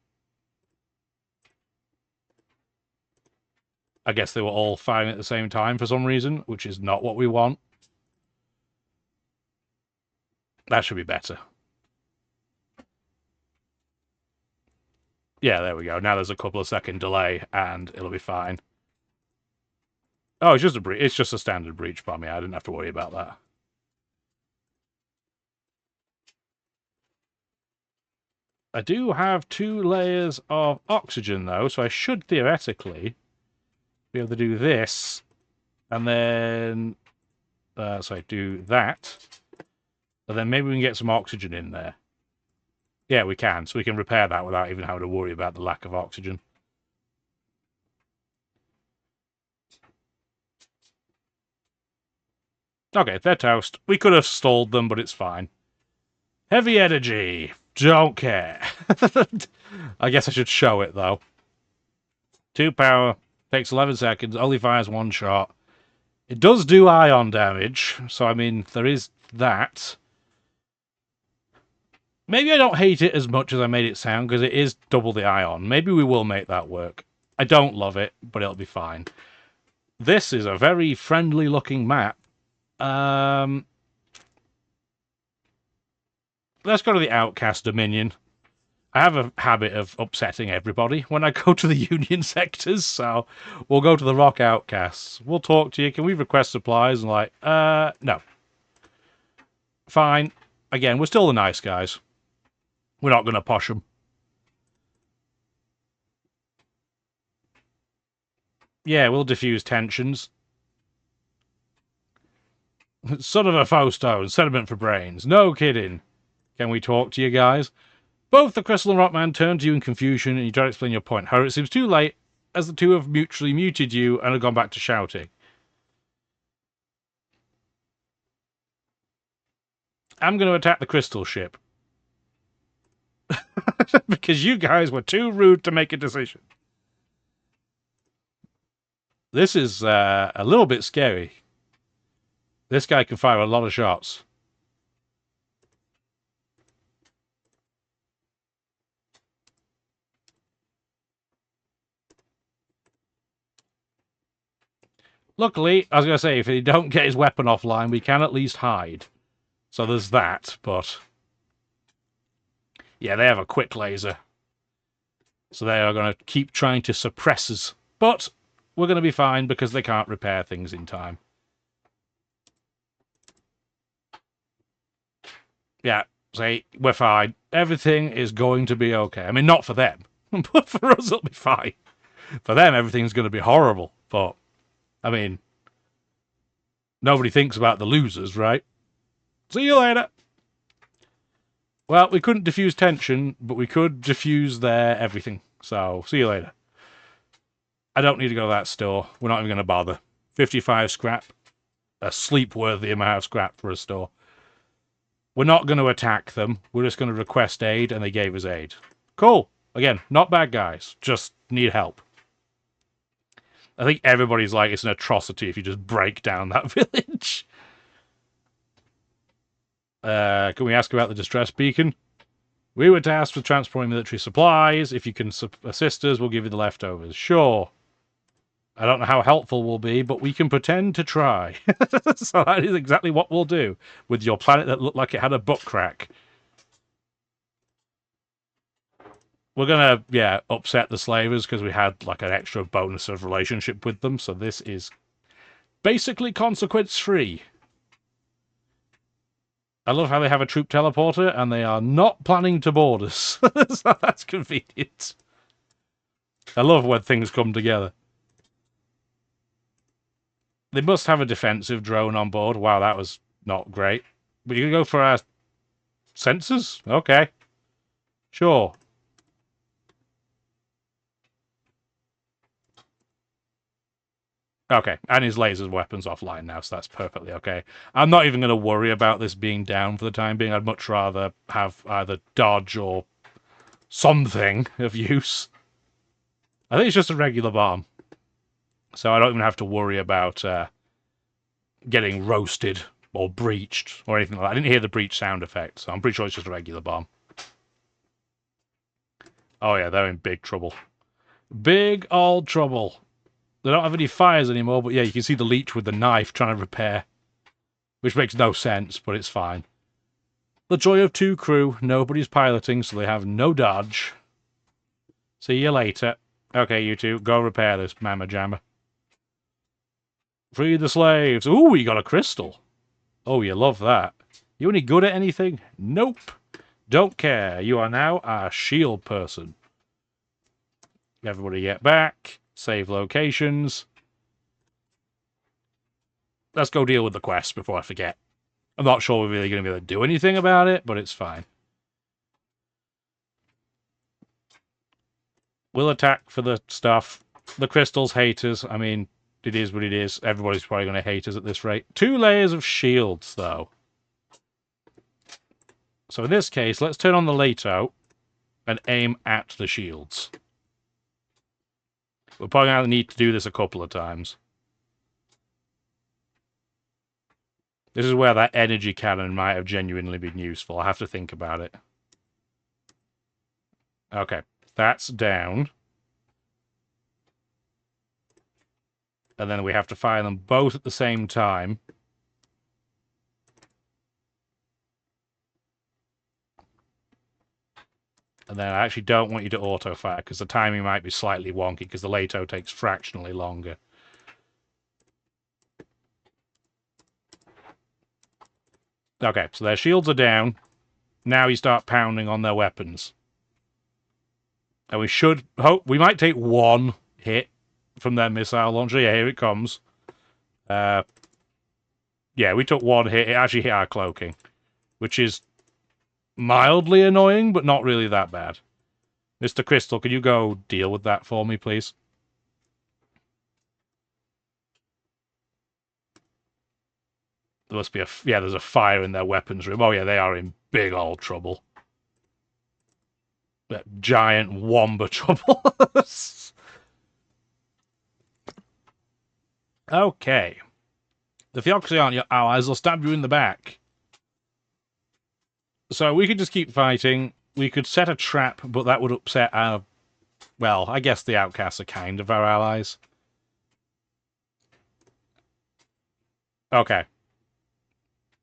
I guess they were all firing at the same time for some reason, which is not what we want. That should be better. Yeah, there we go. Now there's a couple of second delay, and it'll be fine. Oh, it's just a breach. It's just a standard breach bomb. Yeah, I didn't have to worry about that. I do have 2 layers of oxygen, though, so I should theoretically be able to do this, and then... sorry, do that. And then maybe we can get some oxygen in there. Yeah, we can. So we can repair that without even having to worry about the lack of oxygen. Okay, they're toast. We could have stalled them, but it's fine. Heavy energy. Don't care. I guess I should show it, though. 2 power. Takes 11 seconds. Only fires 1 shot. It does do ion damage. So, I mean, there is that. Maybe I don't hate it as much as I made it sound, because it is double the ion. Maybe we will make that work. I don't love it, but it'll be fine. This is a very friendly-looking map. Let's go to the Outcast Dominion. I have a habit of upsetting everybody when I go to the Union sectors, so we'll go to the Rock Outcasts. We'll talk to you. Can we request supplies? And like, no. Fine. Again, we're still the nice guys. We're not going to posh them. Yeah, we'll diffuse tensions. Son of a faux stone, sediment for brains. No kidding. Can we talk to you guys? Both the Crystal and Rockman turn to you in confusion, and you try to explain your point. However, it seems too late, as the two have mutually muted you and have gone back to shouting. I'm going to attack the Crystal ship. Because you guys were too rude to make a decision. This is a little bit scary. This guy can fire a lot of shots. Luckily, I was going to say, if he don't get his weapon offline, we can at least hide. So there's that, but... yeah, they have a quick laser. So they are going to keep trying to suppress us. But we're going to be fine because they can't repair things in time. Yeah, see, we're fine. Everything is going to be okay. I mean, not for them, but for us it'll be fine. For them, everything's going to be horrible. But, I mean, nobody thinks about the losers, right? See you later. Well, we couldn't diffuse tension, but we could diffuse their everything. So, see you later. I don't need to go to that store. We're not even going to bother. 55 scrap. A sleep-worthy amount of scrap for a store. We're not going to attack them. We're just going to request aid, and they gave us aid. Cool. Again, not bad guys. Just need help. I think everybody's like, it's an atrocity if you just break down that village. Can we ask about the distress beacon? We were tasked with transporting military supplies. If you can assist us, we'll give you the leftovers. Sure. I don't know how helpful we'll be, but we can pretend to try. So that is exactly what we'll do with your planet that looked like it had a butt crack. We're going to, yeah, upset the slavers because we had like an extra bonus of relationship with them. So this is basically consequence-free. I love how they have a troop teleporter and they are not planning to board us. So that's convenient. I love when things come together. They must have a defensive drone on board. Wow, that was not great. But you can go for our sensors? Okay. Sure. Okay, and his laser weapon's offline now, so that's perfectly okay. I'm not even going to worry about this being down for the time being. I'd much rather have either dodge or something of use. I think it's just a regular bomb. So I don't even have to worry about getting roasted or breached or anything like that. I didn't hear the breach sound effect, so I'm pretty sure it's just a regular bomb. Oh yeah, they're in big trouble. Big old trouble. They don't have any fires anymore, but yeah, you can see the leech with the knife trying to repair. Which makes no sense, but it's fine. The joy of two crew. Nobody's piloting, so they have no dodge. See you later. Okay, you two, go repair this mamma jamma. Free the slaves. Ooh, we got a crystal. Oh, you love that. You any good at anything? Nope. Don't care. You are now a shield person. Everybody get back. Save locations. Let's go deal with the quest before I forget. I'm not sure we're really going to be able to do anything about it, but it's fine. We'll attack for the stuff. The crystals hate us. I mean, it is what it is. Everybody's probably going to hate us at this rate. 2 layers of shields, though. So in this case, let's turn on the Lato and aim at the shields. We're probably going to need to do this a couple of times. This is where that energy cannon might have genuinely been useful. I have to think about it. Okay, that's down. And then we have to fire them both at the same time. And then I actually don't want you to auto-fire, because the timing might be slightly wonky, because the Lato takes fractionally longer. Okay, so their shields are down. Now you start pounding on their weapons. And we should hope... we might take 1 hit from their missile launcher. Yeah, here it comes. Yeah, we took 1 hit. It actually hit our cloaking, which is mildly annoying, but not really that bad. Mr. Crystal, can you go deal with that for me, please? There must be yeah, there's a fire in their weapons room. Oh yeah, they are in big old trouble. That giant womba trouble. Okay. The Theocracy aren't your allies, they'll stab you in the back. So we could just keep fighting. We could set a trap, but that would upset our... Well, I guess the outcasts are kind of our allies. Okay.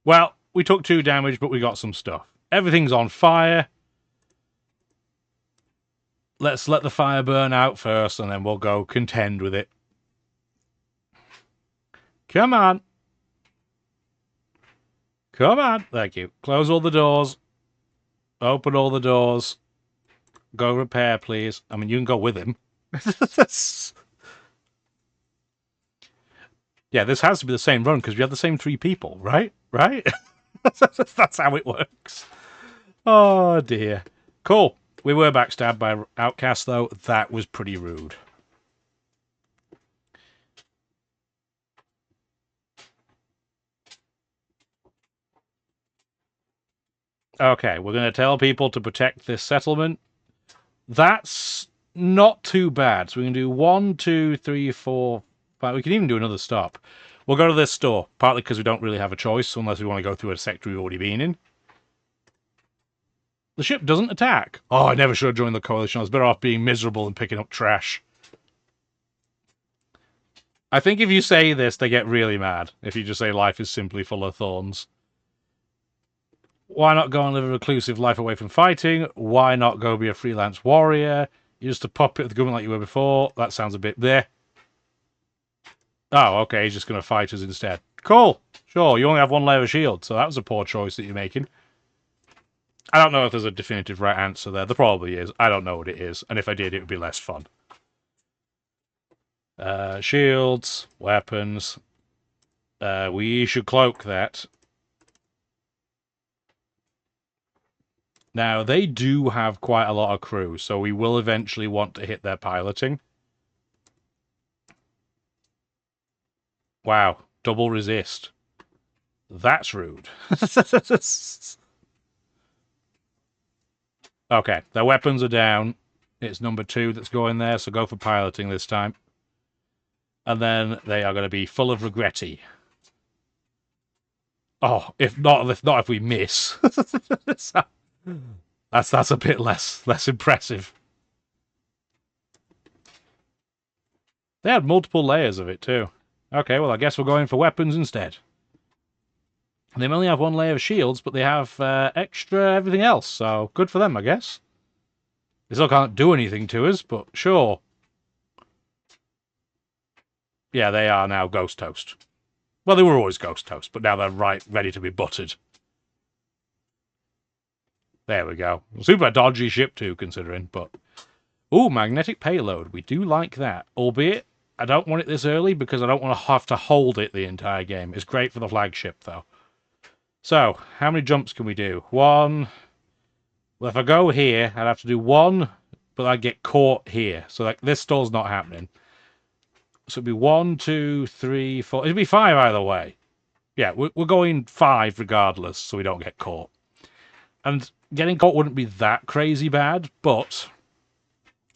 Well, we took 2 damage, but we got some stuff. Everything's on fire. Let's let the fire burn out first, and then we'll go contend with it. Come on. Come on. Thank you. Close all the doors. Open all the doors. Go repair, please. I mean, you can go with him. Yeah, this has to be the same run because we have the same 3 people, right? Right? That's how it works. Oh, dear. Cool. We were backstabbed by Outcast, though. That was pretty rude. Okay, we're going to tell people to protect this settlement. That's not too bad. So we can do 1, 2, 3, 4, 5. We can even do another stop. We'll go to this store, partly because we don't really have a choice unless we want to go through a sector we've already been in. The ship doesn't attack. Oh, I never should have joined the coalition. I was better off being miserable and picking up trash. I think if you say this, they get really mad. If you just say life is simply full of thorns. Why not go and live a reclusive life away from fighting? Why not go be a freelance warrior? You used to puppet with the government like you were before. That sounds a bit there. Oh, okay, he's just going to fight us instead. Cool. Sure, you only have 1 layer of shield, so that was a poor choice that you're making. I don't know if there's a definitive right answer there. There probably is. I don't know what it is, and if I did, it would be less fun. Shields, weapons. We should cloak that. Now, they do have quite a lot of crew, so we will eventually want to hit their piloting. Wow, double resist. That's rude. Okay, their weapons are down. It's number 2 that's going there, so go for piloting this time. And then they are going to be full of regretty. Oh, if not if we miss. That's a bit less impressive. They had multiple layers of it too. Okay, well I guess we're going for weapons instead. They only have 1 layer of shields, but they have extra everything else, so good for them, I guess. They still can't do anything to us, but sure. Yeah, they are now ghost toast. Well, they were always ghost toast, but now they're ready to be buttered. There we go. Super dodgy ship too, considering, but... Ooh, magnetic payload. We do like that. Albeit, I don't want it this early because I don't want to have to hold it the entire game. It's great for the flagship, though. So, how many jumps can we do? 1. Well, if I go here, I'd have to do 1, but I'd get caught here. So, like, this stall's not happening. So it'd be 1, 2, 3, 4. It'd be 5 either way. Yeah, we're going 5 regardless, so we don't get caught. And getting caught wouldn't be that crazy bad, but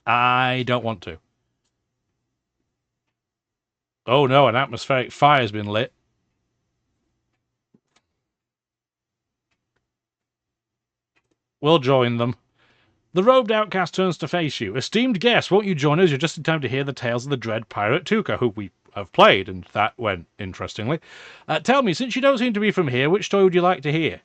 I don't want to. Oh no, an atmospheric fire's been lit. We'll join them. The robed outcast turns to face you. Esteemed guest, won't you join us? You're just in time to hear the tales of the dread pirate Tuka, who we have played, and that went interestingly. Tell me, since you don't seem to be from here, which story would you like to hear?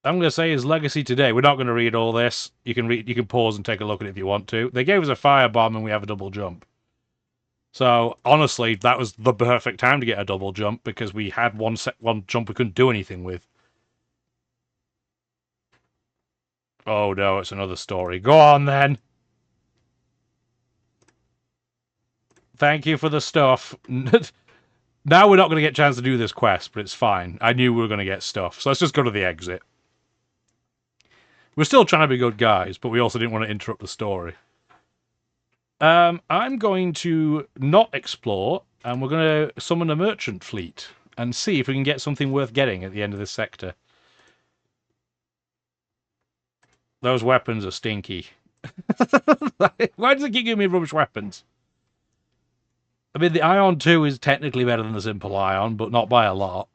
I'm going to say his legacy today. We're not going to read all this. You can pause and take a look at it if you want to. They gave us a firebomb and we have a double jump. So honestly, that was the perfect time to get a double jump because we had one jump we couldn't do anything with. Oh no, it's another story. Go on then. Thank you for the stuff. Now we're not going to get a chance to do this quest, but it's fine. I knew we were going to get stuff. So let's just go to the exit. We're still trying to be good guys, but we also didn't want to interrupt the story. I'm going to not explore, and we're going to summon a merchant fleet and see if we can get something worth getting at the end of this sector. Those weapons are stinky. Why does it keep giving me rubbish weapons? I mean, the Ion 2 is technically better than the Simple Ion, but not by a lot.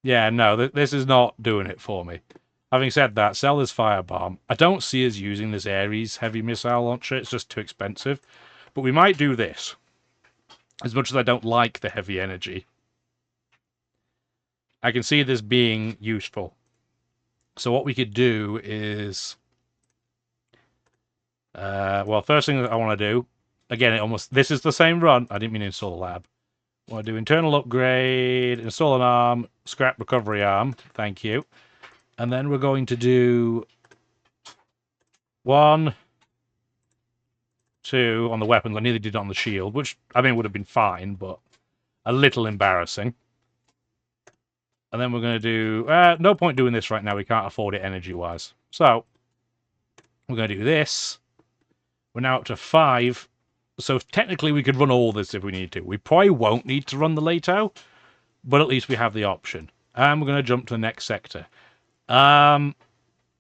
Yeah, no, this is not doing it for me. Having said that, sell this firebomb. I don't see us using this Ares heavy missile launcher. It's just too expensive. But we might do this. As much as I don't like the heavy energy, I can see this being useful. So what we could do is... well, first thing that I want to do... Again, this is the same run. I didn't mean to install a lab. I want to do internal upgrade, install an arm, scrap recovery arm. Thank you. And then we're going to do 1, 2 on the weapons. I nearly did it on the shield, which, I mean, would have been fine, but a little embarrassing. And then we're going to do... no point doing this right now. We can't afford it energy-wise. So, we're going to do this. We're now up to 5. So technically we could run all this if we need to. We probably won't need to run the Leto, but at least we have the option. And we're going to jump to the next sector. We're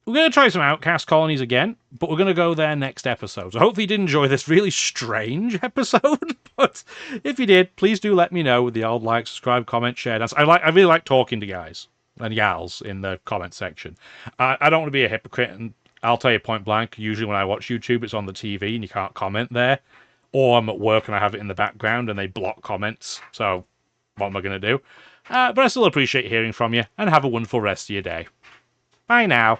going to try some outcast colonies again, but we're going to go there next episode. So hopefully you did enjoy this really strange episode. But if you did, please do let me know with the old like, subscribe, comment, share. I really like talking to guys and gals in the comment section. I don't want to be a hypocrite, and I'll tell you point blank, usually when I watch YouTube, it's on the TV and you can't comment there. Or I'm at work and I have it in the background and they block comments. So, what am I going to do? But I still appreciate hearing from you, and have a wonderful rest of your day. Bye now.